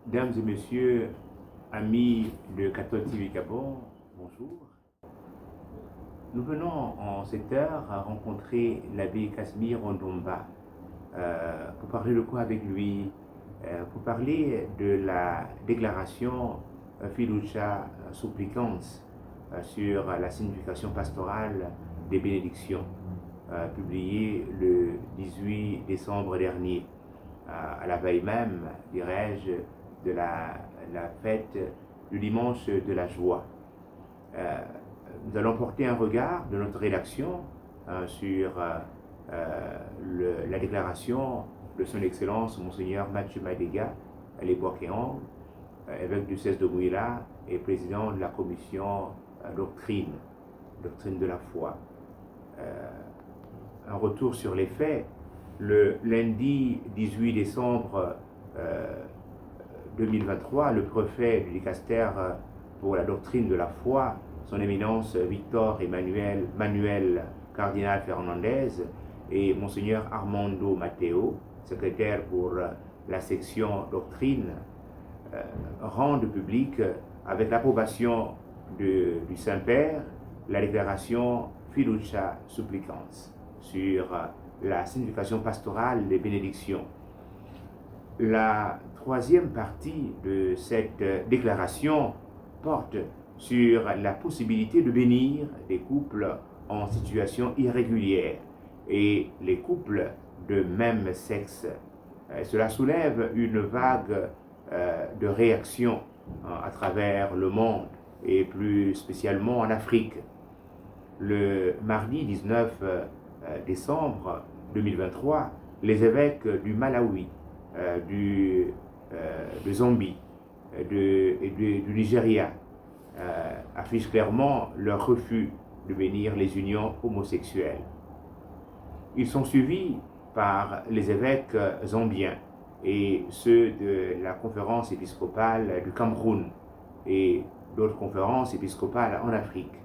Mesdames et messieurs, amis de Catholique TV Gabon, bonjour. Nous venons en cette heure à rencontrer l'abbé Casimir Ondomba pour parler de quoi avec lui, pour parler de la déclaration Fiducia Supplicans sur la signification pastorale des bénédictions, publiée le 18 décembre dernier, à la veille même, dirais-je, de la fête du dimanche de la joie. Nous allons porter un regard de notre rédaction sur la déclaration de son Excellence Monseigneur Mathieu Madega, à l'époque évêque du diocèse de Mouila et président de la commission doctrine de la foi. Un retour sur les faits. Le lundi 18 décembre 2023, le préfet du dicaster pour la doctrine de la foi, son éminence Victor Manuel Cardinal Fernandez et Monseigneur Armando Matteo, secrétaire pour la section doctrine, rendent public avec l'approbation du Saint-Père la déclaration Fiducia Supplicans sur la signification pastorale des bénédictions. La troisième partie de cette déclaration porte sur la possibilité de bénir des couples en situation irrégulière et les couples de même sexe. Cela soulève une vague de réactions à travers le monde et plus spécialement en Afrique. Le mardi 19 décembre 2023, les évêques du Malawi, de Zambie et du Nigeria affichent clairement leur refus de bénir les unions homosexuelles. Ils sont suivis par les évêques zambiens et ceux de la conférence épiscopale du Cameroun et d'autres conférences épiscopales en Afrique.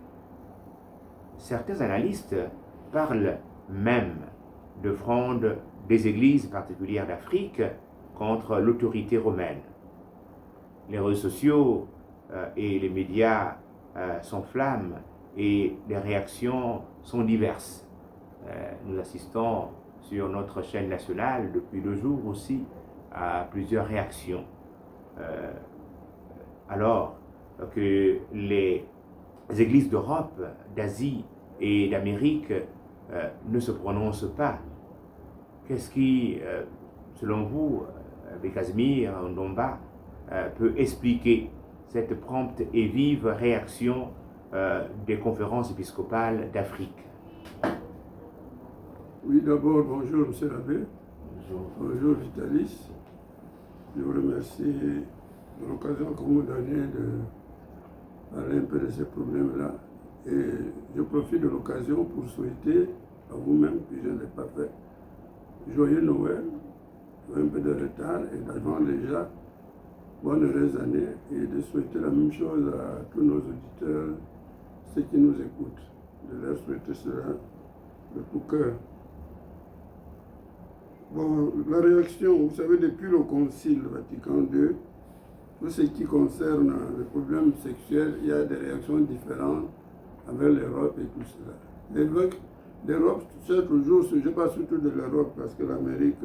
Certains analystes parlent même de fronde des églises particulières d'Afrique contre l'autorité romaine. Les réseaux sociaux et les médias s'enflamment et les réactions sont diverses. Nous assistons sur notre chaîne nationale depuis 2 jours aussi à plusieurs réactions. Alors que les églises d'Europe, d'Asie et d'Amérique ne se prononcent pas, qu'est-ce qui, selon vous, Abbé Casimir Ondomba, peut expliquer cette prompte et vive réaction des conférences épiscopales d'Afrique? Oui, d'abord, bonjour, M. l'abbé. Bonjour. Bonjour, Vitalis. Je vous remercie de l'occasion que vous me donnez de parler un peu de ces problèmes-là. Et je profite de l'occasion pour souhaiter à vous-même, que je ne l'ai pas fait, joyeux Noël, un peu de retard, et d'avant déjà, bonne heureuse année, et de souhaiter la même chose à tous nos auditeurs, ceux qui nous écoutent, de leur souhaiter cela de tout cœur. Bon, la réaction, vous savez, depuis le Concile Vatican II, tout ce qui concerne les problèmes sexuels, il y a des réactions différentes avec l'Europe et tout cela. L'Europe, c'est toujours, je parle surtout de l'Europe, parce que l'Amérique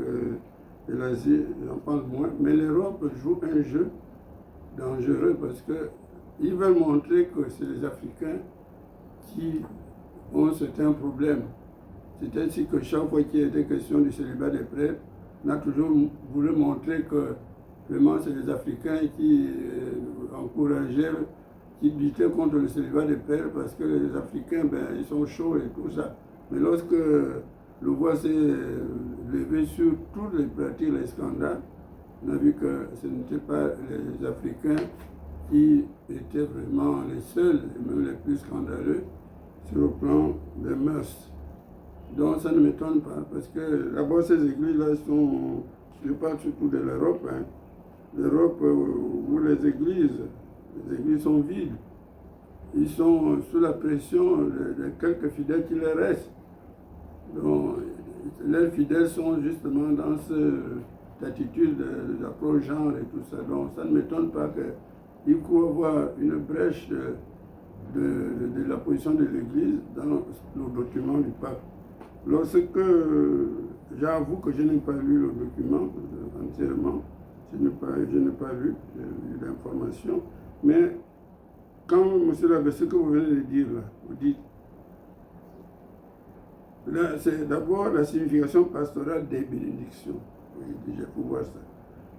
et l'Asie, j'en parle moins, mais l'Europe joue un jeu dangereux parce qu'ils veulent montrer que c'est les Africains qui ont certains problèmes. C'est ainsi que chaque fois qu'il y a des questions du célibat des prêtres, on a toujours voulu montrer que vraiment c'est les Africains qui encourageaient, qui luttaient contre le célibat des prêtres parce que les Africains, ils sont chauds et tout ça. Mais lorsque le voile s'est levé sur toutes les pratiques, les scandales, on a vu que ce n'étaient pas les Africains qui étaient vraiment les seuls, et même les plus scandaleux, sur le plan des mœurs. Donc ça ne m'étonne pas, parce que d'abord ces églises-là sont, je parle surtout de l'Europe, l'Europe où les églises sont vides. Ils sont sous la pression de quelques fidèles qui les restent. Donc les fidèles sont justement dans attitude d'approche genre et tout ça. Donc ça ne m'étonne pas qu'il faut avoir une brèche de la position de l'Église dans le document du pape. Lorsque j'avoue que je n'ai pas lu le document entièrement, je n'ai pas lu, j'ai eu l'information, mais quand M. l'abbé, ce que vous venez de dire là, vous dites, là, c'est d'abord la signification pastorale des bénédictions. Oui, il faut voir ça.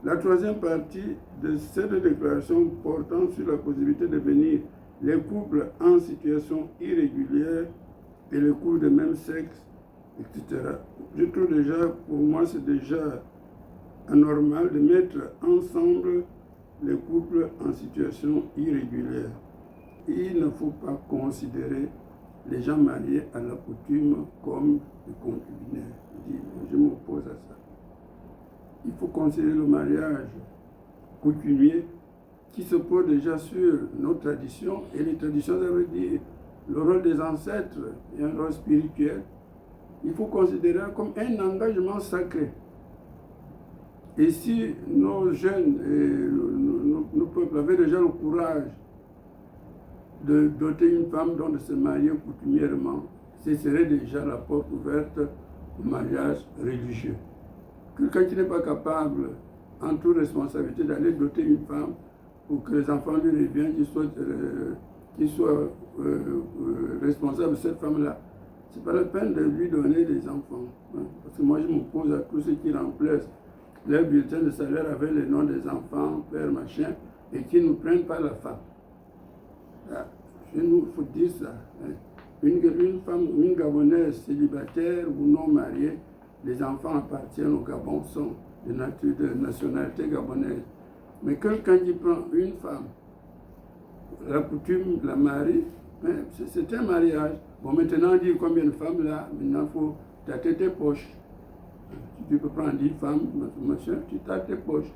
La troisième partie de cette déclaration portant sur la possibilité de bénir les couples en situation irrégulière et les couples de même sexe, etc. Je trouve déjà, pour moi, c'est déjà anormal de mettre ensemble les couples en situation irrégulière. Il ne faut pas considérer les gens mariés à la coutume comme des concubinaires. Je m'oppose à ça. Il faut considérer le mariage coutumier qui se pose déjà sur nos traditions. Et les traditions, ça veut dire le rôle des ancêtres et un rôle spirituel. Il faut considérer comme un engagement sacré. Et si nos jeunes et nos peuples avaient déjà le courage de doter une femme dont de se marier coutumièrement, ce serait déjà la porte ouverte au mariage religieux. Quelqu'un qui n'est pas capable, en toute responsabilité, d'aller doter une femme pour que les enfants lui reviennent, qu'il soit responsable de cette femme-là, ce n'est pas la peine de lui donner des enfants. Hein. Parce que moi, je m'oppose à tous ceux qui remplacent leur bulletin de salaire avec les noms des enfants, père, machin, et qui ne prennent pas la femme. Chez nous, il faut dire ça. Hein. Une femme, une Gabonaise célibataire ou non mariée, les enfants appartiennent au Gabon, sont de nationalité gabonaise. Mais quelqu'un qui prend une femme, la coutume la marie, c'est un mariage. Bon, maintenant, on dit combien de femmes là, maintenant, il faut tâter tes poches. Tu peux prendre 10 femmes, machin, tu tâtes tes poches.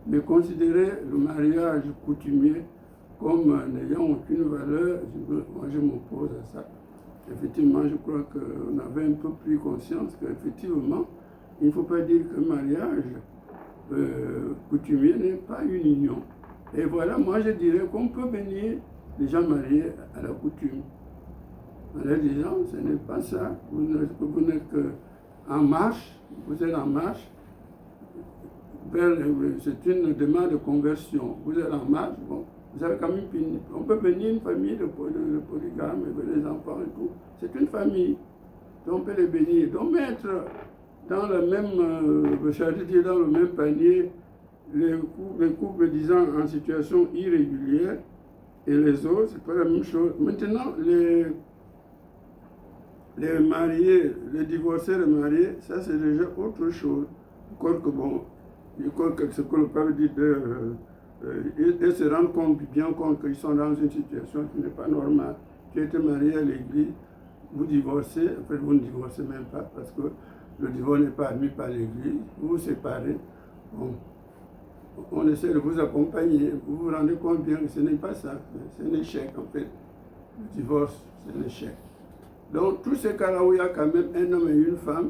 Mais considérer le mariage coutumier comme n'ayant aucune valeur, moi je m'oppose à ça. Effectivement, je crois qu'on avait un peu plus conscience qu'effectivement, il ne faut pas dire que le mariage coutumier n'est pas une union. Et voilà, moi je dirais qu'on peut bénir les gens mariés à la coutume. En leur disant, ce n'est pas ça, vous n'êtes qu'en marche, vous êtes en marche, c'est une demande de conversion, vous êtes en marche, bon. Vous avez quand même fini. On peut bénir une famille de polygames avec les enfants et tout. C'est une famille. Donc on peut les bénir. Donc mettre dans le même, dans le même panier les couples disant en situation irrégulière et les autres, c'est pas la même chose. Maintenant, les mariés, les divorcés, les mariés, ça c'est déjà autre chose. Encore que bon, je crois que ce que le pape dit ils se rendent bien compte qu'ils sont dans une situation qui n'est pas normale. Tu étais marié à l'église, vous divorcez, en fait vous ne divorcez même pas parce que le divorce n'est pas admis par l'église, vous vous séparez. Bon, on essaie de vous accompagner, vous vous rendez compte bien que ce n'est pas ça, c'est un échec en fait. Le divorce, c'est un échec. Donc tous ces cas-là où il y a quand même un homme et une femme,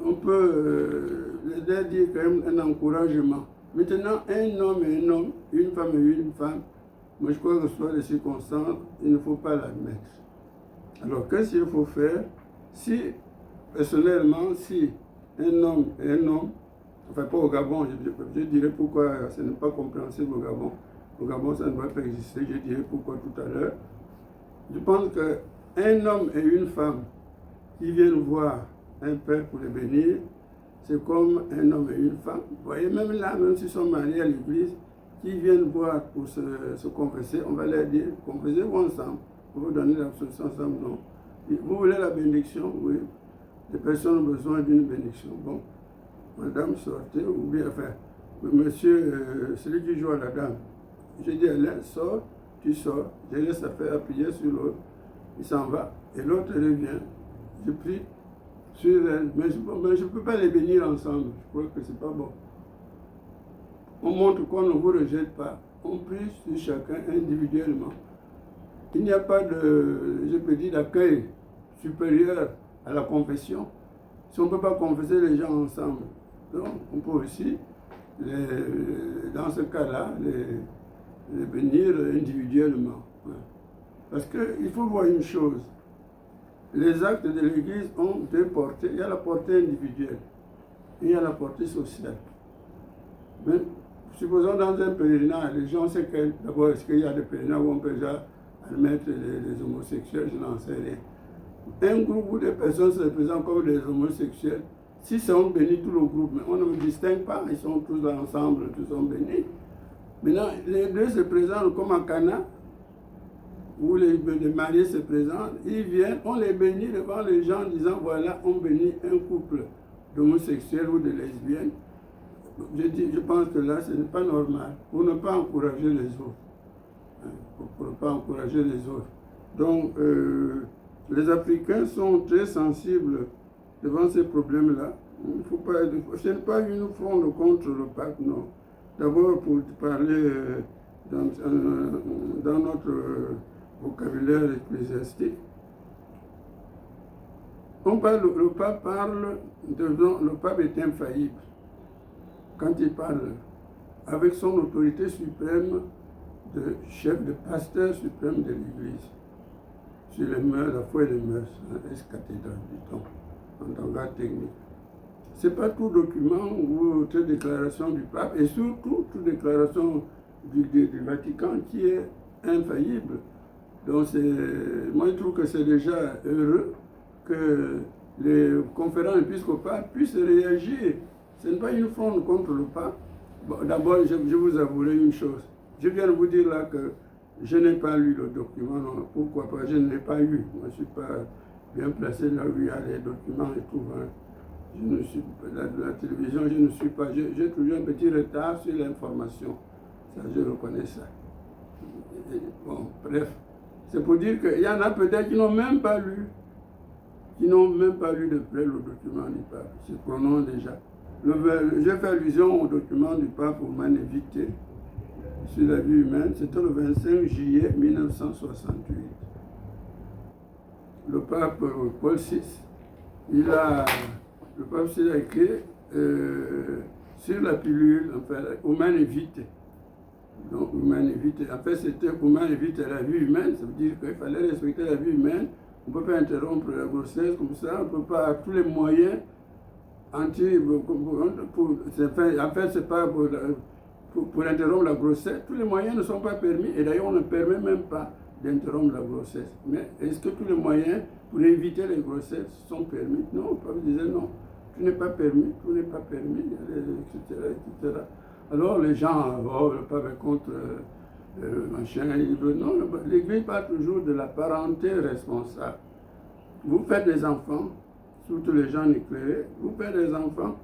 on peut leur dire quand même un encouragement. Maintenant, un homme et un homme, une femme et une femme, moi je crois que ce soit les circonstances, il ne faut pas l'admettre. Alors qu'est-ce qu'il faut faire? Si, personnellement, si un homme et un homme, enfin pas au Gabon, je dirais pourquoi ce n'est pas compréhensible au Gabon. Au Gabon, ça ne doit pas exister, je dirais pourquoi tout à l'heure. Je pense qu'un homme et une femme qui viennent voir un père pour les bénir, c'est comme un homme et une femme. Vous voyez, même là, même s'ils sont mariés à l'église, qui viennent voir pour se confesser, on va leur dire, confessez-vous ensemble. Vous donner l'absolution ensemble, non. Vous voulez la bénédiction? Oui. Les personnes ont besoin d'une bénédiction. Bon, madame, sortez, ou bien, enfin, monsieur, celui qui joue à la dame. Je dis à l'un, sors, tu sors, je laisse faire appuyer sur l'autre, il s'en va, et l'autre revient. Je prie sur elle, mais je ne peux pas les bénir ensemble, je crois que c'est pas bon. On montre qu'on ne vous rejette pas, on prie sur chacun individuellement. Il n'y a pas de, je peux dire, d'accueil supérieur à la confession. Si on ne peut pas confesser les gens ensemble, Donc, on peut aussi, dans ce cas-là, les bénir individuellement. Parce qu'il faut voir une chose. Les actes de l'Église ont deux portées. Il y a la portée individuelle et il y a la portée sociale. Mais supposons dans un pèlerinage, les gens savent que d'abord, est-ce qu'il y a des pèlerinages où on peut déjà admettre les homosexuels, je n'en sais rien. Un groupe où des personnes se représentent comme des homosexuels, si c'est on bénit tout le groupe, mais on ne distingue pas, ils sont tous ensemble, tous sont bénis. Maintenant, les deux se présentent comme à Cana, où les mariés se présentent, ils viennent, on les bénit devant les gens en disant voilà, on bénit un couple d'homosexuels ou de lesbiennes. Je pense que là, ce n'est pas normal, pour ne pas encourager les autres. Pour ne pas encourager les autres. Donc, les Africains sont très sensibles devant ces problèmes-là. Ce n'est pas une fronde contre le pape, non. D'abord, pour parler dans notre vocabulaire ecclésiastique, le pape parle, le pape est infaillible. Quand il parle avec son autorité suprême de chef, de pasteur suprême de l'Église, sur les mœurs, la foi et les mœurs, ex-cathédrale, dit-on, en langage technique. Ce n'est pas tout document ou toute déclaration du pape, et surtout toute déclaration du Vatican qui est infaillible. Donc moi je trouve que c'est déjà heureux que les conférences épiscopales puissent réagir. Ce n'est pas une fronde contre le pape. Bon, d'abord, je vous avouerai une chose. Je viens de vous dire là que je n'ai pas lu le document. Non. Pourquoi pas? Je ne l'ai pas lu. Moi, je ne suis pas bien placé là où il y a les documents et tout. Hein. Je ne suis la télévision, je ne suis pas. J'ai toujours un petit retard sur l'information. Ça, je reconnais ça. Bon, bref. C'est pour dire qu'il y en a peut-être qui n'ont même pas lu. Qui n'ont même pas lu de près le document du pape. Se prononcent déjà. J'ai fait allusion au document du pape Urbain Vitae sur la vie humaine. C'était le 25 juillet 1968. Le pape Paul VI, le pape s'est écrit sur la pilule, enfin, Urbain Vitae. Donc, Urbain Vitae. En fait, c'était Urbain Vitae, la vie humaine. Ça veut dire qu'il fallait respecter la vie humaine. On ne peut pas interrompre la grossesse comme ça. On ne peut pas, à tous les moyens, en fait, c'est pas pour interrompre la grossesse. Tous les moyens ne sont pas permis, et d'ailleurs, on ne permet même pas d'interrompre la grossesse. Mais est-ce que tous les moyens pour éviter les grossesses sont permis? Non, le pape disait non, tout n'est pas permis, etc., etc. Alors les gens, le pape est contre machin, non, l'Église parle toujours de la parenté responsable. Vous faites des enfants, surtout les gens éclairés, vous faites des enfants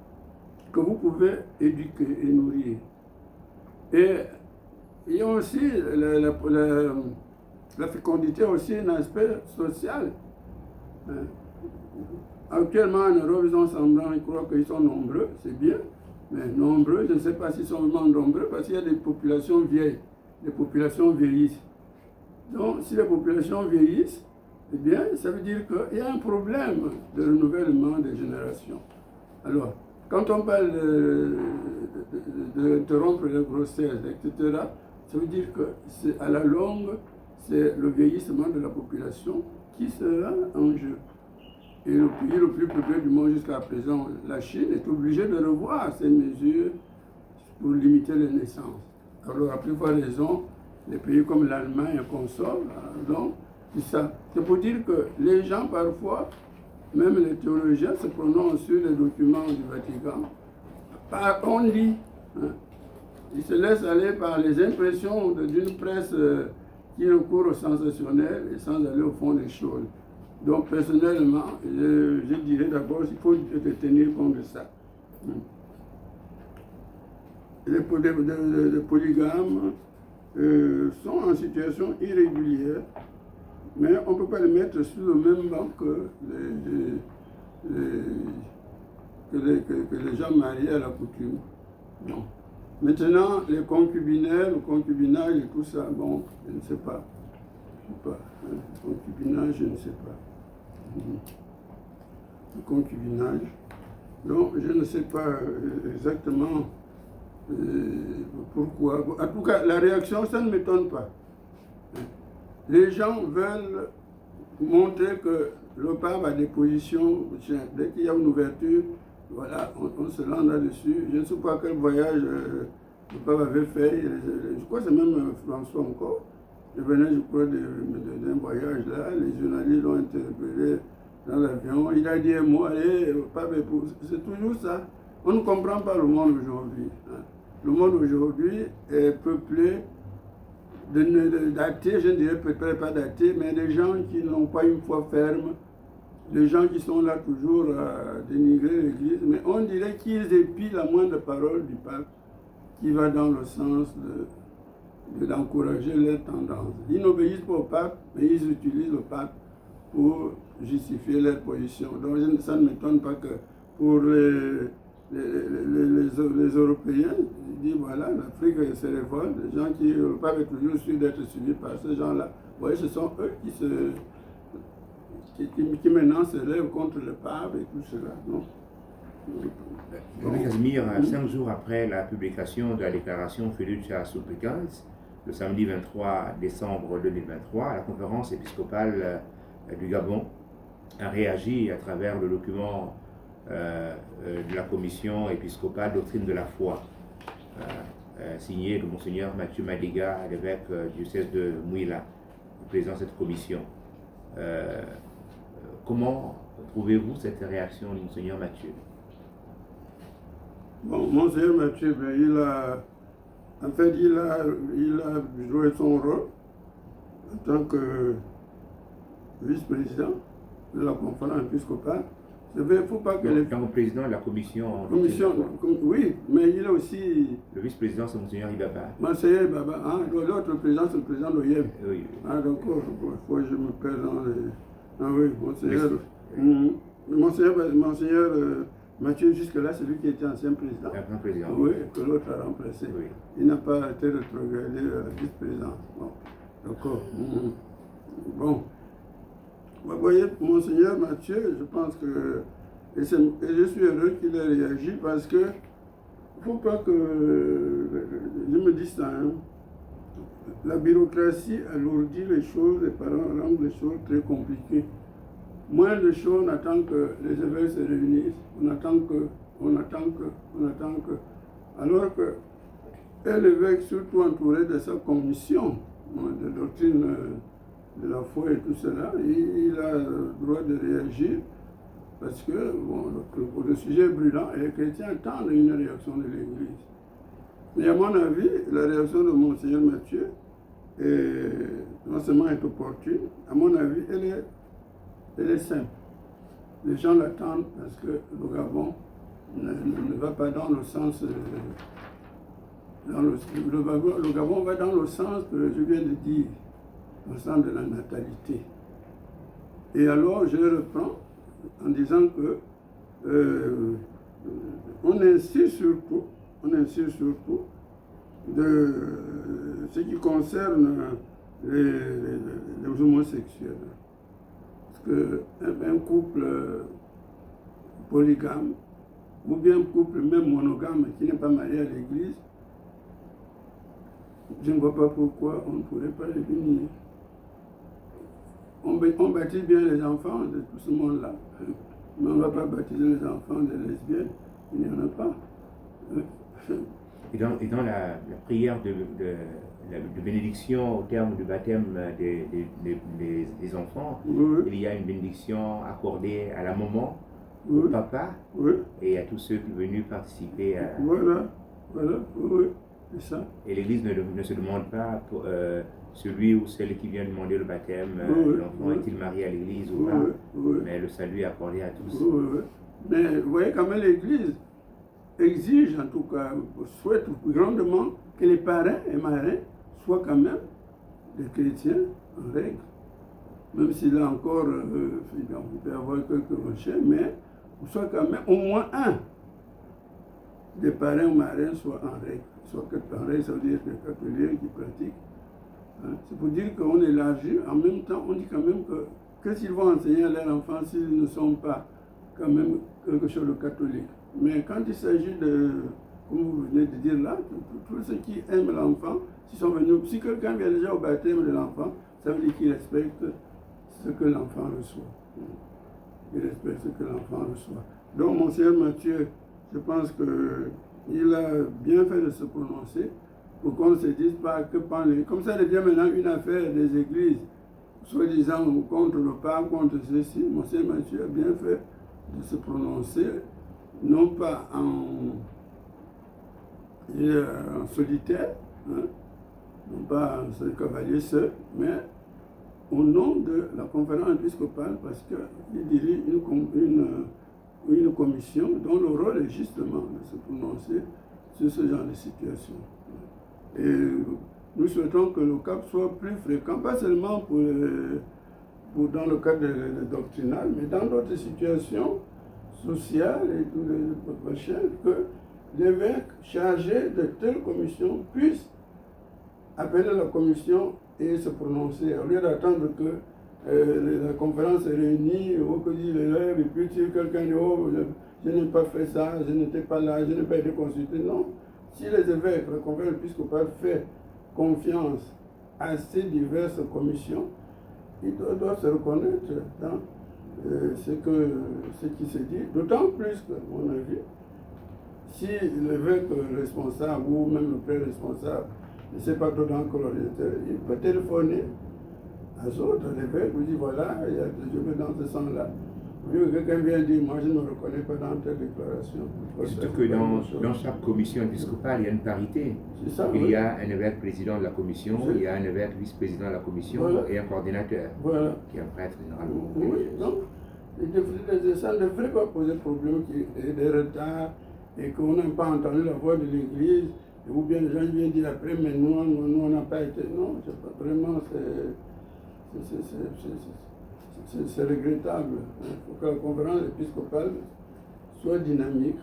que vous pouvez éduquer et nourrir. Et il y a aussi la fécondité, aussi un aspect social. Actuellement, en Europe, ils ont semblant, ils croient qu'ils sont nombreux, c'est bien, mais nombreux, je ne sais pas s'ils sont vraiment nombreux, parce qu'il y a des populations vieilles, des populations vieillissent. Donc, si les populations vieillissent, eh bien, ça veut dire qu'il y a un problème de renouvellement des générations. Alors, quand on parle d'interrompre les grossesses, etc., ça veut dire que à la longue, c'est le vieillissement de la population qui sera en jeu. Et le pays le plus peuplé du monde jusqu'à présent, la Chine, est obligée de revoir ces mesures pour limiter les naissances. Alors, à plus forte raison, les pays comme l'Allemagne consortent, donc, c'est pour dire que les gens, parfois, même les théologiens se prononcent sur les documents du Vatican. On lit. Hein. Ils se laissent aller par les impressions d'une presse qui recourt au sensationnel et sans aller au fond des choses. Donc, personnellement, je dirais d'abord qu'il faut tenir compte de ça. Les polygames sont en situation irrégulière, mais on ne peut pas les mettre sur le même banc que les gens mariés à la coutume. Non. Maintenant, les concubinaires, le concubinage et tout ça, bon, je ne sais pas. Le concubinage, je ne sais pas. Le concubinage, Donc, je ne sais pas exactement pourquoi. En tout cas, la réaction, ça ne m'étonne pas. Les gens veulent montrer que le pape a des positions. Dès qu'il y a une ouverture, voilà, on se lance là-dessus. Je ne sais pas quel voyage le pape avait fait. Je crois que c'est même François encore. Je venais, je crois, d'un voyage là. Les journalistes l'ont interpellé dans l'avion. Il a dit un mot, allez, le pape est pour. C'est toujours ça. On ne comprend pas le monde aujourd'hui. Hein. Le monde aujourd'hui est peuplé d'athées, je ne dirais peut-être pas d'athées, mais des gens qui n'ont pas une foi ferme, des gens qui sont là toujours à dénigrer l'Église, mais on dirait qu'ils épient la moindre parole du pape qui va dans le sens d'encourager leurs tendances. Ils n'obéissent pas au pape, mais ils utilisent le pape pour justifier leur position. Donc ça ne m'étonne pas que pour les Européens, ils disent voilà, l'Afrique se révolte, les gens qui, le pape est toujours sûr d'être suivi par ces gens-là. Vous voyez, ce sont eux qui maintenant se lèvent contre le pape et tout cela. Non? Casimir, 5 jours après la publication de la déclaration Fiducia Supplicans, le samedi 23 décembre 2023, la conférence épiscopale du Gabon a réagi à travers le document de la commission épiscopale doctrine de la foi, signé de Monseigneur Mathieu Madiga, l'évêque du diocèse de Mouila, président de cette commission. Comment trouvez-vous cette réaction de Monseigneur Mathieu? Bon, Monseigneur Mathieu, il a joué son rôle en tant que vice-président de la conférence épiscopale. Il ne faut pas que le président de la commission. Oui, mais il est aussi. Le vice-président, c'est Monseigneur Ibaba. Monseigneur Ibaba, hein, l'autre président, c'est le président d'OIM. Oui. Ah, d'accord, faut que je me perds dans les. Ah oui, Monseigneur. Monseigneur Mathieu, jusque-là, c'est lui qui était ancien président. Président. Oui, que l'autre a remplacé. Oui. Il n'a pas été rétrogradé à la vice-présidence. Bon, d'accord. Bon. Vous voyez, Monseigneur Mathieu, je pense que, et je suis heureux qu'il ait réagi parce que, il ne faut pas que, je me dis ça, hein, la bureaucratie alourdit les choses, les parents rendent les choses très compliquées. Moins de choses, on attend que les évêques se réunissent, on attend que, alors que l'évêque, surtout entouré de sa commission de doctrine de la foi et tout cela, il a le droit de réagir parce que bon, le sujet est brûlant et les chrétiens attendent une réaction de l'Église. Mais à mon avis, la réaction de Monseigneur Mathieu non seulement est opportune, à mon avis, elle est simple. Les gens l'attendent parce que le Gabon ne va pas dans le sens... le Gabon va dans le sens que je viens de dire, le sens de la natalité. Et alors, je reprends en disant que on insiste surtout de ce qui concerne les homosexuels. Parce qu'un couple polygame, ou bien un couple même monogame qui n'est pas marié à l'église, je ne vois pas pourquoi on ne pourrait pas les bénir. On baptise bien les enfants de tout ce monde-là, mais on ne va pas baptiser les enfants des lesbiennes, il n'y en a pas. Et dans la prière de bénédiction au terme du baptême des enfants, oui. Il y a une bénédiction accordée à la maman, oui. Au papa, oui. Et à tous ceux qui sont venus participer à... Voilà, oui, c'est ça. Et l'Église ne se demande pas pour, celui ou celle qui vient demander le baptême, l'enfant est-il marié à l'Église ou pas, mais le salut est accordé à tous. Mais vous voyez quand même l'Église exige, en tout cas, souhaite grandement que les parrains et marraines soient quand même des chrétiens en règle. Même s'il y a encore, il peut y avoir quelques recherches, mais soit quand même au moins un des parrains ou marraines soit en règle. Soit en règle, ça veut dire que les catholiques qui pratiquent. Hein. C'est pour dire qu'on élargit, en même temps, on dit quand même que s'ils vont enseigner à leurs enfants, s'ils ne sont pas quand même quelque chose de catholique. Mais quand il s'agit de, comme vous venez de dire là, tous ceux qui aiment l'enfant, si quelqu'un vient déjà au baptême de l'enfant, ça veut dire qu'il respecte ce que l'enfant reçoit. Il respecte ce que l'enfant reçoit. Donc, Monseigneur Mathieu, je pense qu'il a bien fait de se prononcer pour qu'on ne se dise pas que parler. Comme ça devient maintenant une affaire des églises, soi-disant contre le pape, contre ceci. Monseigneur Mathieu a bien fait de se prononcer, non pas en solitaire, hein, non pas en seul cavalier seul, mais au nom de la conférence épiscopale, parce qu'il dirige une commission dont le rôle est justement de se prononcer sur ce genre de situation. Et nous souhaitons que le CAP soit plus fréquent, pas seulement dans le cadre doctrinal, mais dans d'autres situations sociales et tout les prochaines, que l'évêque chargé de telle commission puisse appeler la commission et se prononcer, au lieu d'attendre que la conférence se réunisse, ou que dit l'élève, et puis si quelqu'un dit, oh, je n'ai pas fait ça, je n'étais pas là, je n'ai pas été consulté. Non. Si les évêques, la conférence épiscopale fait confiance à ces diverses commissions, ils doivent se reconnaître dans ce qui se dit, d'autant plus que, à mon avis, si l'évêque responsable ou même le père responsable ne sait pas trop dans quel orienteur, il peut téléphoner à d'autres évêques, vous dire voilà, je vais dans ce sens-là. Quelqu'un vient dire, moi je ne me reconnais pas dans telle déclaration. Surtout que dans chaque commission épiscopale, il y a une parité. Ça, il y a un évêque président de la commission, il y a un évêque vice-président de la commission et un coordinateur qui est un prêtre généralement. Oui, donc ça ne devrait pas poser problème qu'il y ait des retards et qu'on n'a pas entendu la voix de l'Église, ou bien les gens viennent dire après, mais nous on n'a pas été. Non, vraiment, c'est regrettable. Il faut que la conférence épiscopale soit dynamique.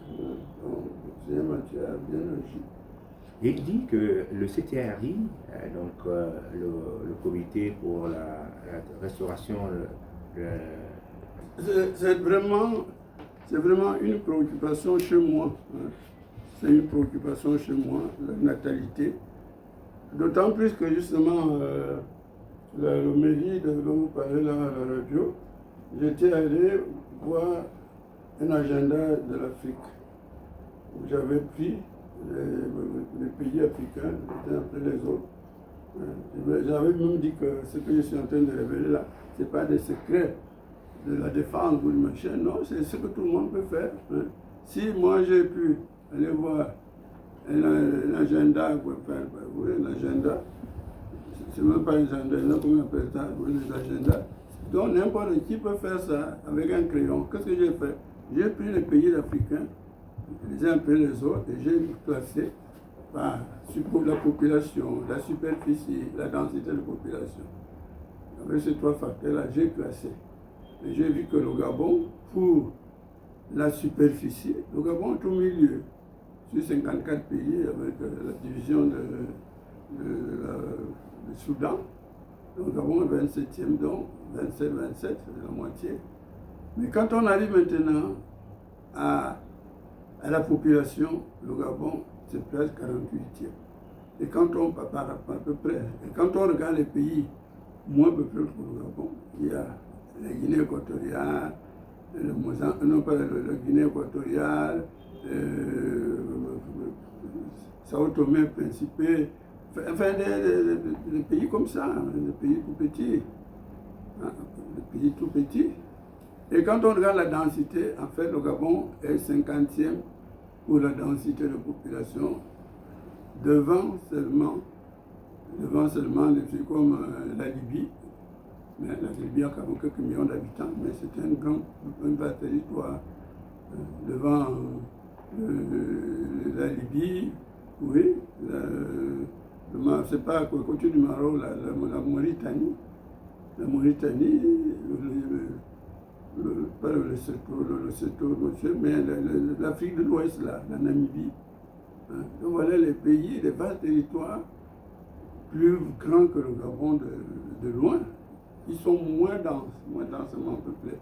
Donc, Mathieu a bien agi. Et il dit que le CTRI, donc le comité pour la restauration, c'est vraiment une préoccupation chez moi. C'est une préoccupation chez moi, la natalité. D'autant plus que justement, le mairie dont vous parlez là à la radio, j'étais allé voir un agenda de l'Afrique où j'avais pris les pays africains les uns après les autres. J'avais même dit que ce que je suis en train de révéler là, ce n'est pas des secrets de la défense ou du machin, non, c'est ce que tout le monde peut faire. Hein. Si moi j'ai pu aller voir un agenda, oui, un agenda, c'est même pas un agenda, comment on appelle ça, oui, les agendas. Donc n'importe qui peut faire ça avec un crayon. Qu'est-ce que j'ai fait? J'ai pris les pays africains, les uns après les autres, et j'ai classé par la population, la superficie, la densité de population. Avec ces trois facteurs-là, j'ai classé. Et j'ai vu que le Gabon, pour la superficie, le Gabon est au milieu. Sur 54 pays, avec la division du Soudan, le Gabon est 27e, donc 27-27, c'est la moitié. Mais quand on arrive maintenant à la population, le Gabon, c'est presque 48e. Et quand on par à peu près, et quand on regarde les pays moins peuplés que le Gabon, il y a la Guinée équatoriale, la Guinée équatoriale, Sao Tomé, Principe, enfin des pays comme ça, des pays tout petits, hein, des pays tout petits. Et quand on regarde la densité, en fait, le Gabon est 50e pour la densité de population, devant seulement des pays comme la Libye. Mais la Libye a quand même quelques millions d'habitants, mais c'est un vaste territoire. Devant la Libye, oui, c'est pas à côté du Maroc, la Mauritanie. La Mauritanie, pas le Lesotho, mais l'Afrique de l'Ouest, là, la Namibie. Hein. Donc voilà les pays, les vastes territoires, plus grands que le Gabon de loin, qui sont moins densément peuplés.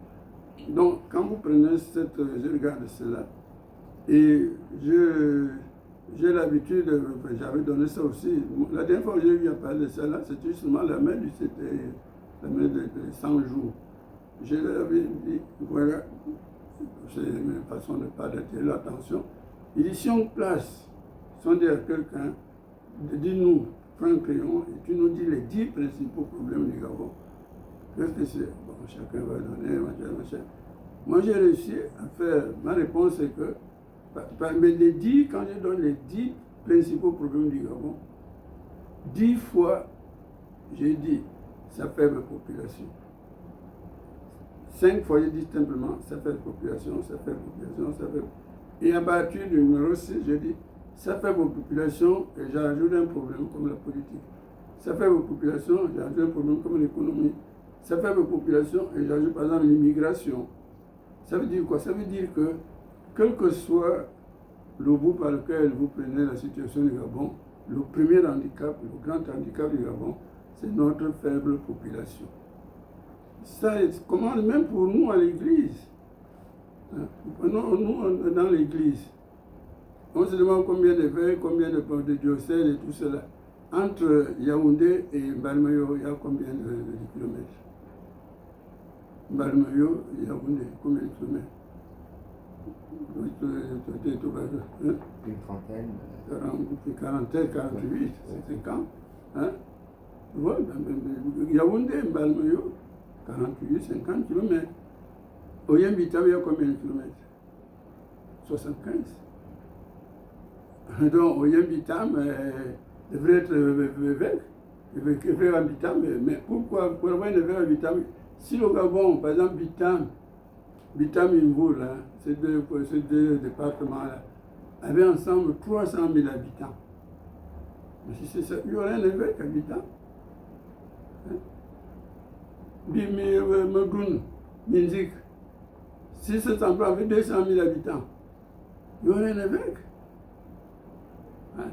Donc, quand vous prenez je regarde cela, et j'ai l'habitude, j'avais donné ça aussi. La dernière fois que j'ai eu à parler de ça, là, c'était justement la mère de 100 jours. Je leur avais dit, voilà, c'est une façon de ne pas d'attirer l'attention. Il dit, si on place, si on dit à quelqu'un, dis-nous, prends un crayon, et tu nous dis les 10 principaux problèmes du Gabon. Qu'est-ce que c'est? Bon, chacun va donner, machin. Moi, j'ai réussi à faire, ma réponse est que, parmi les 10, quand je donne les 10 principaux problèmes du Gabon, 10 fois, j'ai dit, sa faible population. 5 fois, j'ai dit simplement, sa faible population, sa faible population, sa faible. Et à partir du numéro 6, j'ai dit, sa faible population, et j'ajoute un problème comme la politique. Sa faible population, j'ajoute un problème comme l'économie. Sa faible population, et j'ajoute par exemple l'immigration. Ça veut dire quoi? Ça veut dire que, quel que soit le bout par lequel vous prenez la situation du Gabon, le premier handicap, le grand handicap du Gabon, c'est notre faible population. Ça commence même pour nous à l'église. Nous, dans l'église, on se demande combien d'évêques, combien de diocèses et tout cela. Entre Yaoundé et Mbalmayo, il y a combien de kilomètres? Mbalmayo, Yaoundé, combien de kilomètres? Une trentaine. 40, 48, c'est 50. Hein? Ouais, Yaoundé, Mbalmayo, 48, 50 km. Oyembita, il y a combien de kilomètres? 75. Donc, Oyembita devrait être évêque en Bitam. Mais pourquoi? Pour avoir un évêque en Bitam, si le Gabon, par exemple, Bitam et Mboul, hein, ces deux départements-là, avaient ensemble 300 000 habitants. Mais si c'est ça, il y aurait un évêque à Bitam. Megoun, Minzik, si cet endroit avait 200 000 habitants, il y aurait un évêque. Hein?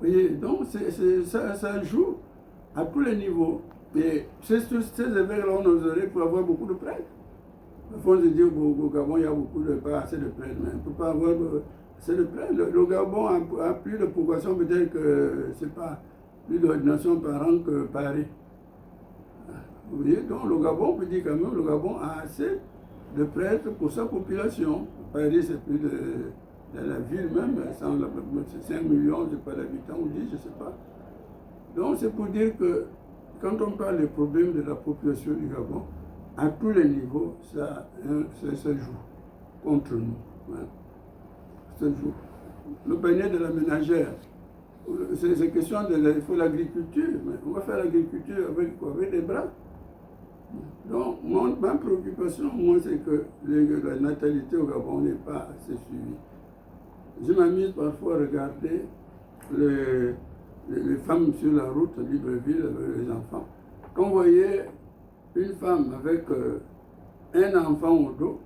Vous voyez, donc ça joue à tous les niveaux. Et ces évêques-là, on oserait pour avoir beaucoup de prêtres. Parfois, on se dit au Gabon, il y a pas assez de prêtres, mais on ne peut pas avoir assez de prêtres. Le Gabon a plus de population, peut-être que c'est pas plus d'ordination par an que Paris. Vous voyez, donc le Gabon, on peut dire quand même, le Gabon a assez de prêtres pour sa population. Paris, c'est plus de la ville même, c'est 5 millions, je ne sais pas, d'habitants, ou 10, je ne sais pas. Donc c'est pour dire que quand on parle des problèmes de la population du Gabon, à tous les niveaux, ça joue contre nous. Hein. Ça joue. Le panier de la ménagère, c'est question il faut l'agriculture, mais on va faire l'agriculture avec quoi? Avec des bras. Donc, ma préoccupation, moi, c'est que la natalité au Gabon n'est pas assez suivie. Je m'amuse parfois à regarder les femmes sur la route à Libreville avec les enfants. Quand vous voyez une femme avec un enfant au dos,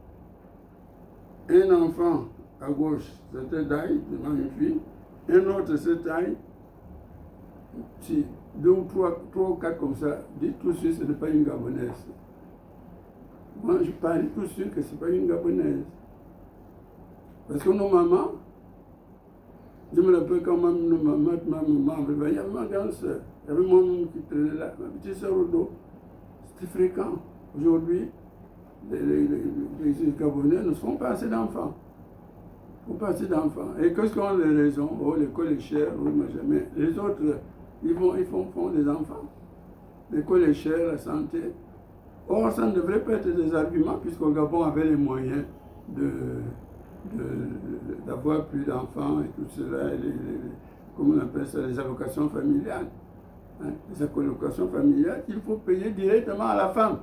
un enfant à gauche, c'était taille, devant une fille, un autre, cette taille, si 2 ou 3 ou 4 comme ça, dites tout de suite, ce n'est pas une Gabonaise. Moi, je parie tout de suite que ce n'est pas une Gabonaise. Parce que nos mamans, je me rappelle quand ma maman, il y avait ma grande soeur, il y avait mon maman qui traînait là, ma petite soeur au dos. C'était fréquent. Aujourd'hui, les Gabonais ne font pas assez d'enfants. Ils ne font pas assez d'enfants. Et qu'est-ce qu'on a les raisons? Oh, l'école est chère, oui, mais les autres, ils font des enfants. L'école est chère, la santé. Or, ça ne devrait pas être des arguments, puisqu'au Gabon avait les moyens d'avoir plus d'enfants et tout cela, comment on appelle ça, les allocations familiales. Hein, les allocations familiales qu'il faut payer directement à la femme,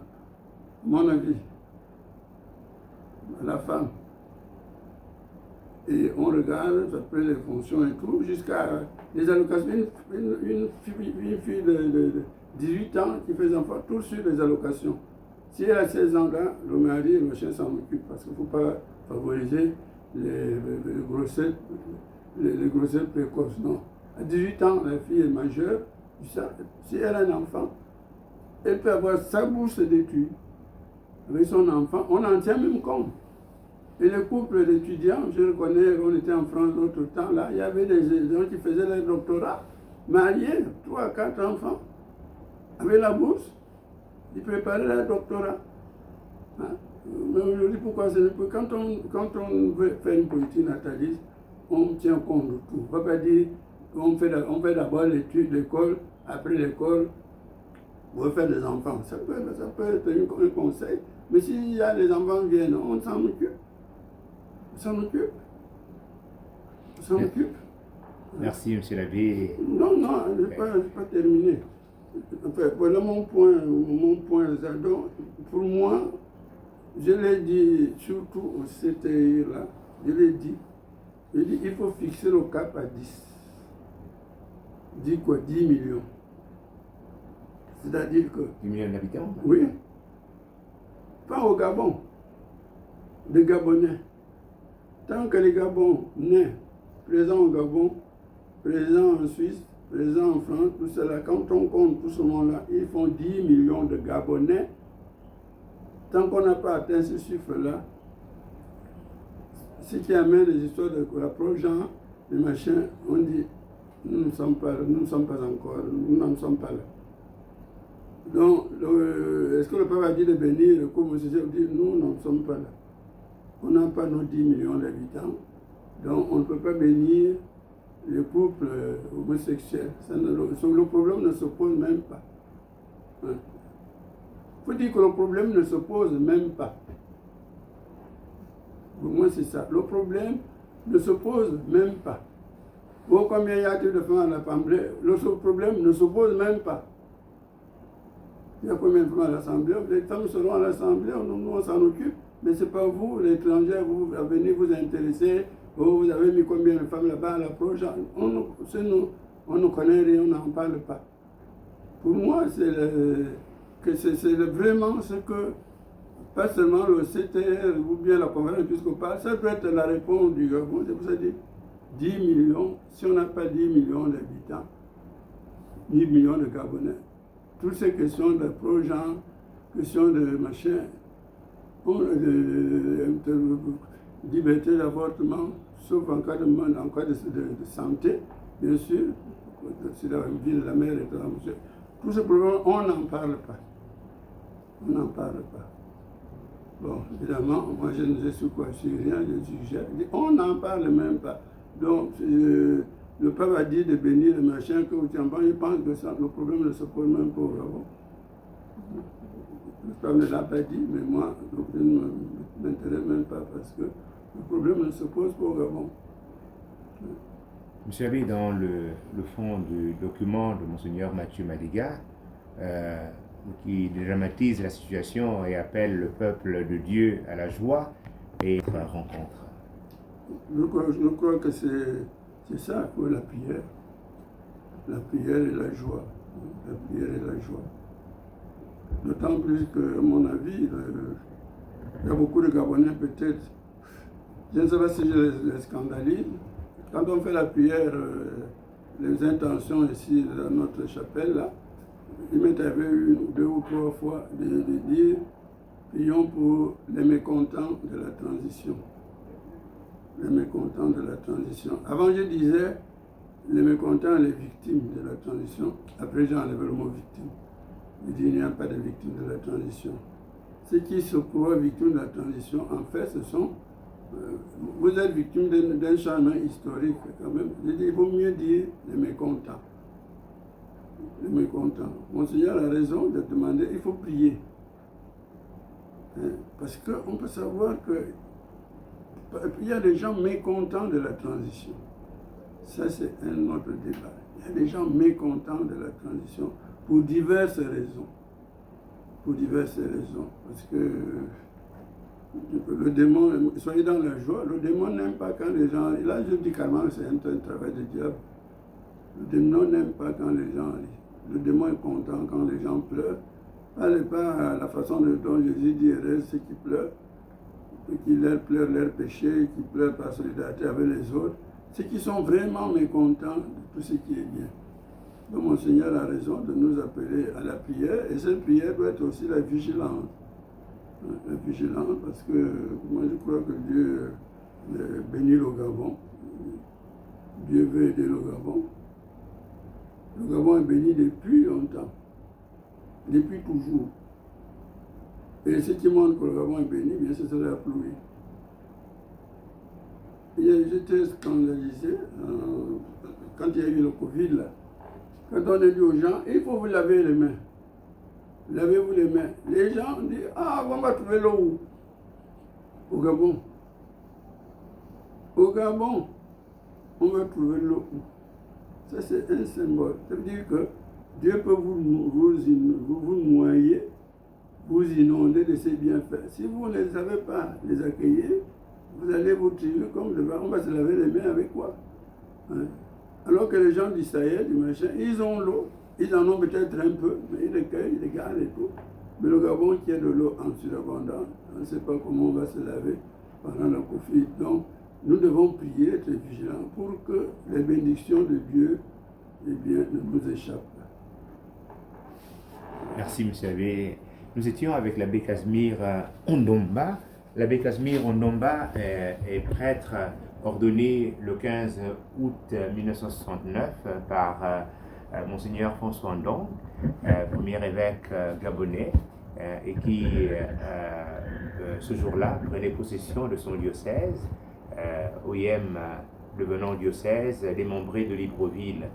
à mon avis. À la femme. Et on regarde après les fonctions et tout, jusqu'à les allocations. Une fille de 18 ans qui fait des enfants, tout sur les allocations. Si elle a 16 ans là, le mari et le chien s'en occupent, parce qu'il ne faut pas favoriser les grossesses précoces. Non. À 18 ans, la fille est majeure. Si elle a un enfant, elle peut avoir sa bourse d'études avec son enfant, on en tient même compte. Et les couples d'étudiants, je reconnais, on était en France l'autre temps, là, il y avait des gens qui faisaient leur doctorat, mariés, 3 à 4 enfants, avec la bourse, ils préparaient leur doctorat. Hein? Mais aujourd'hui, pourquoi c'est quand on veut faire une politique nataliste, on tient compte de tout. On ne va pas dire on fait d'abord l'étude, l'école, après l'école, on veut faire des enfants. Ça peut être un conseil. Mais s'il y a les enfants qui viennent, on s'en occupe. On s'en occupe. On s'en occupe. Merci, M. l'abbé. Non, je n'ai pas terminé. Enfin, voilà mon point. Donc, pour moi, je l'ai dit, surtout au CTI là, je l'ai dit, il faut fixer le cap à 10. 10 quoi? 10 millions. C'est-à-dire que... 10 millions d'habitants? Oui. Pas au Gabon. Des Gabonais. Tant que les Gabons naissent, présents au Gabon, présents en Suisse, présents en France, tout cela, quand on compte tout ce monde-là, ils font 10 millions de Gabonais. Tant qu'on n'a pas atteint ce chiffre-là, ce qui amène les histoires de l'approche, genre, les machins, on dit, nous ne sommes pas encore, nous n'en sommes pas là. Donc, est-ce que le peuple a dit de bénir le couple homosexuel? Dit, nous n'en sommes pas là. On n'a pas nos 10 millions d'habitants, donc on ne peut pas bénir les couples homosexuels. Le problème ne se pose même pas. Il faut dire que le problème ne se pose même pas. Pour moi, c'est ça. Le problème ne se pose même pas. Bon, combien y a-t-il de femmes à l'Assemblée? Le problème ne se pose même pas. Il y a combien de femmes à l'Assemblée? Les femmes seront à l'Assemblée, nous on s'en occupe, mais ce n'est pas vous, l'étranger, vous venez vous intéresser. Oh, vous avez mis combien de femmes là-bas à l'approche? On ne connaît rien, on n'en parle pas. Pour moi, c'est vraiment ce que, pas seulement le CTR ou bien la conférence épiscopale, ça peut être la réponse du Gabon. C'est pour ça que je dis 10 millions, si on n'a pas 10 millions d'habitants, 10 millions de Gabonais, toutes ces questions d'approche, questions de machin, de liberté d'avortement, sauf en cas de santé, bien sûr, si la vie de la mère est en jeu. Tous ces problèmes, on n'en parle pas. On n'en parle pas. Bon, évidemment, moi je ne sais quoi, je suis rien, je suggère. On n'en parle même pas. Donc, le pape a dit de bénir le machin que vous tiens pas, il pense que ça, le problème ne se pose même pas au Gabon. Le pape ne l'a pas dit, mais moi, je ne m'intéresse même pas parce que le problème ne se pose pas au Gabon. Monsieur l'abbé, dans le fond du document de Monseigneur Mathieu Madiga, qui dramatise la situation et appelle le peuple de Dieu à la joie et à la rencontre. Je crois que c'est ça pour la prière. La prière et la joie. La prière et la joie. D'autant plus que, à mon avis, il y a beaucoup de Gabonais peut-être, je ne sais pas si je les scandalise, quand on fait la prière, les intentions ici dans notre chapelle, là, il m'est arrivé 1, 2 ou 3 fois de dire, prions pour les mécontents de la transition. Les mécontents de la transition. Avant, je disais les mécontents et les victimes de la transition. Après, j'ai enlevé le mot victime. Je dis il n'y a pas de victimes de la transition. Ceux qui se croient victimes de la transition, en fait, ce sont... vous êtes victime d'un changement historique, quand même. Je dis, il vaut mieux dire les mécontents. Les mécontents. Monseigneur a raison de demander, il faut prier. Parce qu'on peut savoir que il y a des gens mécontents de la transition. Ça, c'est un autre débat. Il y a des gens mécontents de la transition pour diverses raisons. Pour diverses raisons. Parce que le démon, soyez dans la joie, le démon n'aime pas quand les gens... Là, je dis carrément, c'est un travail de diable. Le démon n'aime pas quand les gens... Le démon est content quand les gens pleurent. Pas la façon dont Jésus dit, ceux qui pleurent, qui pleurent leurs péchés, qui pleurent par solidarité avec les autres, ceux qui sont vraiment mécontents de tout ce qui est bien. Donc, Monseigneur a raison de nous appeler à la prière, et cette prière doit être aussi la vigilance. vigilant, parce que moi je crois que Dieu bénit le Gabon. Dieu veut aider le Gabon. Le Gabon est béni depuis longtemps, depuis toujours. Et ce qui montre que le Gabon est béni, bien ce serait la pluie. J'étais scandalisé quand il y a eu le Covid, là. Quand on a dit aux gens, il faut vous laver les mains. Lavez-vous les mains. Les gens disent, ah, on va trouver l'eau où? Au Gabon. Au Gabon, on va trouver l'eau où? Ça, c'est un symbole. Ça veut dire que Dieu peut vous noyer, vous inonder de ses bienfaits. Si vous ne savez pas les accueillir, vous allez vous tuer comme devant. On va se laver les mains avec quoi? Hein? Alors que les gens du Sahel, du machin, ils ont l'eau. Ils en ont peut-être un peu, mais ils recueillent, ils les gardent et tout. Mais le Gabon qui a de l'eau en surabondance, on ne sait pas comment on va se laver pendant la Covid. Donc, nous devons prier, être vigilants pour que les bénédictions de Dieu, eh bien, ne nous échappent pas. Merci, M. Abbé. Nous étions avec l'abbé Casimir Ondomba. L'abbé Casimir Ondomba est prêtre ordonné le 15 août 1969 par Monseigneur François Ndong, premier évêque gabonais, et qui, ce jour-là, prenait possession de son diocèse, OIM devenant diocèse, démembré de Libreville.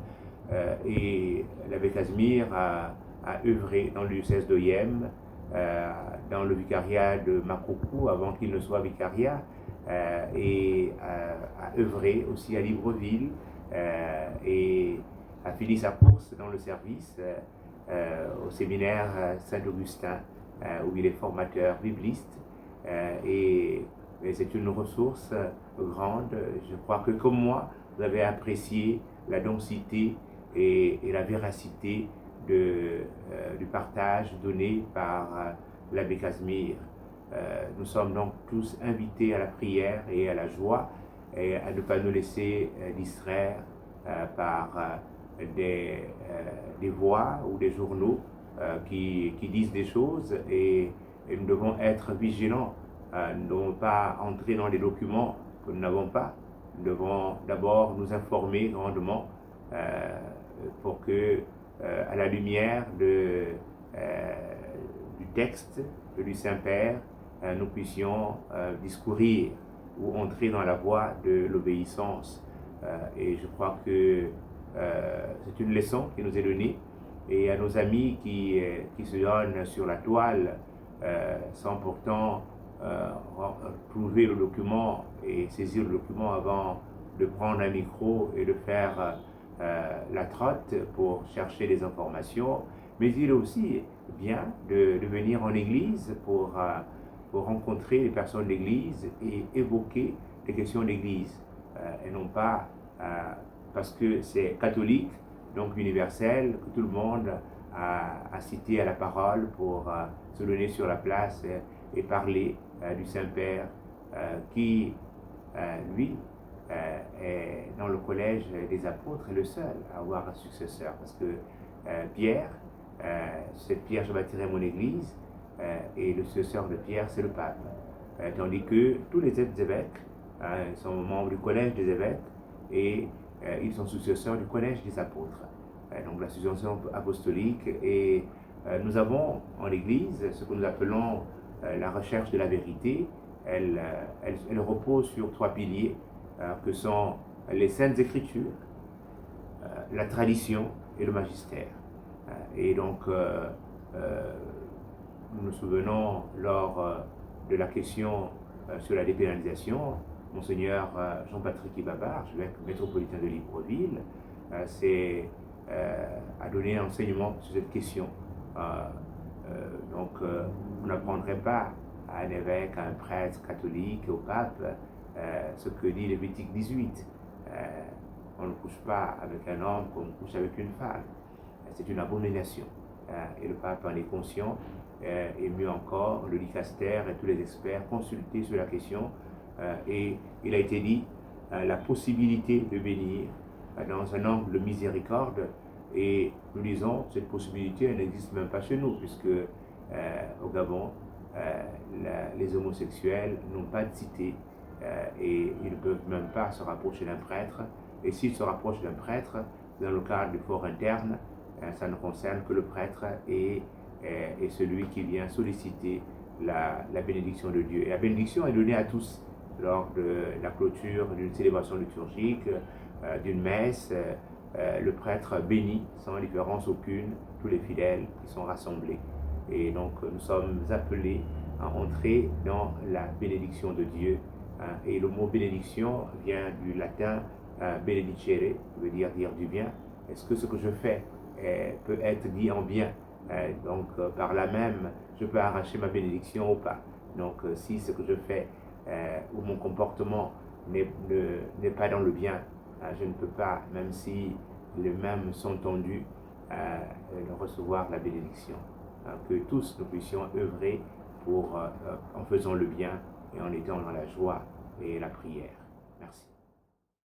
Et l'abbé Casimir a œuvré dans le diocèse d'OIM, dans le vicariat de Makoko avant qu'il ne soit vicariat, et a œuvré aussi à Libreville, et a fini sa course dans le service au séminaire Saint-Augustin, où il est formateur bibliste, et c'est une ressource grande. Je crois que comme moi, vous avez apprécié la densité et la véracité du partage donné par l'abbé Casimir. Nous sommes donc tous invités à la prière et à la joie, et à ne pas nous laisser distraire par des voix ou des journaux qui disent des choses, et nous devons être vigilants. Nous ne devons pas entrer dans des documents que nous n'avons pas. Nous devons d'abord nous informer grandement pour que, à la lumière du texte du Saint-Père, nous puissions discourir ou entrer dans la voie de l'obéissance. Et je crois que c'est une leçon qui nous est donnée, et à nos amis qui se donnent sur la toile sans pourtant trouver le document et saisir le document avant de prendre un micro et de faire la trotte pour chercher des informations. Mais il est aussi bien de venir en église pour rencontrer les personnes d'église et évoquer les questions d'église, et non pas parce que c'est catholique, donc universel, que tout le monde a cité à la parole pour se donner sur la place et parler du Saint-Père, qui, lui, est dans le collège des apôtres, est le seul à avoir un successeur, parce que Pierre, c'est Pierre, je bâtirai mon église, et le successeur de Pierre, c'est le pape. Tandis que tous les évêques sont membres du collège des évêques, et ils sont successeurs du collège des apôtres. Donc la succession apostolique, et nous avons en Église ce que nous appelons la recherche de la vérité. Elle repose sur 3 piliers que sont les Saintes Écritures, la tradition et le magistère. Et donc nous nous souvenons lors de la question sur la dépénalisation, Monseigneur Jean-Patrick Ibaba, archevêque métropolitain de Libreville, a donné un enseignement sur cette question. Donc, on n'apprendrait pas à un évêque, à un prêtre catholique, au pape, ce que dit Lévitique 18. On ne couche pas avec un homme comme on couche avec une femme. C'est une abomination. Et le pape en est conscient. Et mieux encore, le dicastère et tous les experts consultés sur la question. Et il a été dit la possibilité de bénir dans un angle de miséricorde, et nous disons cette possibilité n'existe même pas chez nous, puisque au Gabon les homosexuels n'ont pas de cité et ils ne peuvent même pas se rapprocher d'un prêtre. Et s'ils se rapprochent d'un prêtre, dans le cadre du fort interne, ça ne concerne que le prêtre et celui qui vient solliciter la bénédiction de Dieu. Et la bénédiction est donnée à tous lors de la clôture d'une célébration liturgique, d'une messe. Le prêtre bénit sans différence aucune tous les fidèles qui sont rassemblés. Et donc nous sommes appelés à entrer dans la bénédiction de Dieu. Et le mot bénédiction vient du latin benedicere, qui veut dire du bien. Est-ce que ce que je fais peut être dit en bien? Donc par là même, je peux arracher ma bénédiction ou pas. Donc si ce que je fais ou mon comportement n'est pas dans le bien, je ne peux pas, même si les mêmes sont tendus, recevoir la bénédiction. Que tous nous puissions œuvrer en faisant le bien et en étant dans la joie et la prière. Merci.